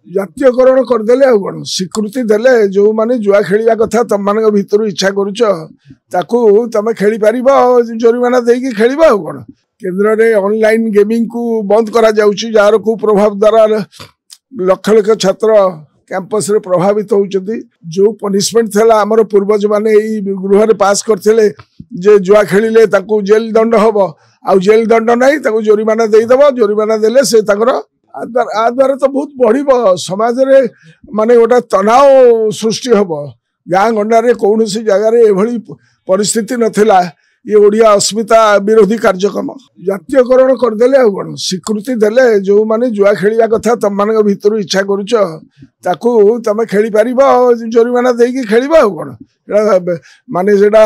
ଜାତୀୟକରଣ କରିଦେଲେ ଆଉ କ'ଣ ସ୍ୱୀକୃତି ଦେଲେ ଯେଉଁମାନେ ଜୁଆ ଖେଳିବା କଥା ତମମାନଙ୍କ ଭିତରୁ ଇଚ୍ଛା କରୁଛ ତାକୁ ତମେ ଖେଳିପାରିବ ଜୋରିମାନା ଦେଇକି ଖେଳିବ ଆଉ କ'ଣ। କେନ୍ଦ୍ରରେ ଅନଲାଇନ୍ ଗେମିଂକୁ ବନ୍ଦ କରାଯାଉଛି ଯାହାର କୁପ୍ରଭାବ ଦ୍ୱାରା ଲକ୍ଷ ଲକ୍ଷ ଛାତ୍ର କ୍ୟାମ୍ପସରେ ପ୍ରଭାବିତ ହେଉଛନ୍ତି। ଯେଉଁ ପନିଶମେଣ୍ଟ ଥିଲା ଆମର ପୂର୍ବଜମାନେ ଏଇ ଗୃହରେ ପାସ୍ କରିଥିଲେ ଯେ ଜୁଆ ଖେଳିଲେ ତାକୁ ଜେଲ୍ ଦଣ୍ଡ ହେବ, ଆଉ ଜେଲ୍ ଦଣ୍ଡ ନାହିଁ ତାକୁ ଜୋରିମାନା ଦେଇଦେବ, ଜୋରିମାନା ଦେଲେ ସେ ତାଙ୍କର आ द्वारा तो बहुत बढ़ समाज रे माने गोटे तनाव सृष्टि हम गाँ गंडारे कौन सी जगार एभली परिस्थिति नथिला। ये ओडिया अस्मिता विरोधी कार्यक्रम जातीयकरण करदेले आ कौन स्वीकृति देले जो माने जुआ खेलिया कथा तम मान भीतर इच्छा करुच ताकू तमे खेली पारिबो जोरिमाना देकी खेलिबो आ कौन माने सेटा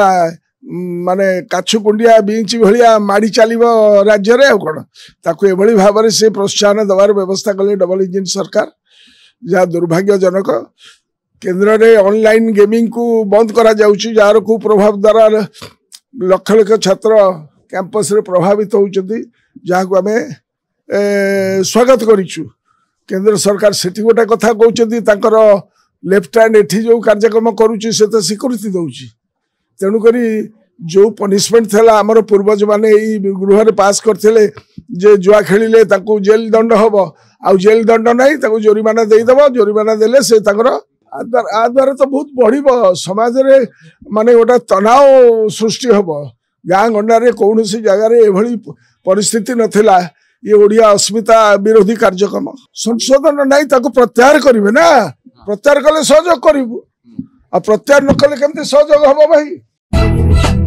माने काछु कुंडिया बीच भलिया माड़ी चलो राज्य रे कौन ताकू एभली भाव से प्रोत्साहन दबार व्यवस्था कले डबल इंजिन सरकार जहाँ दुर्भाग्यजनक। केन्द्र रे ऑनलाइन गेमिंग को बंद करा जाउची जार कुप्रभाव द्वारा लक्ष लक्ष छात्र कैंपस रे प्रभावित होउचंती जहाँ को आमे स्वागत करिछु। केंद्र सरकार सेठी गोटा कथा कहउचंती तांकर लेफ्ट हैंड एठी जो कार्यक्रम करूची से तो स्वीकृति दउची। तेणु करी जो पनिशमेंट थला हमर पूर्वज माने एई गृह रे पास करथिले जे जुआ खेलिले ताकू जेल दंड हबो आउ जेल दंड नाही ताकू जोरिमाना देई देबो, जोरिमाना देले से ताकर आ द्वारा तो बहुत बढ़ समाज रे माने गोटे तनाव सृष्टि हम गाँ गंडारे कौन सी जगार एभली परिस्थिति नथिला। ये ओडिया अस्मिता विरोधी कार्यक्रम संशोधन नहीं ताकू प्रत्याहार करिवे ना, प्रत्याहार कले सहयोग करिवु आ प्रत्याहार न कले केमते सहयोग हबो भाई।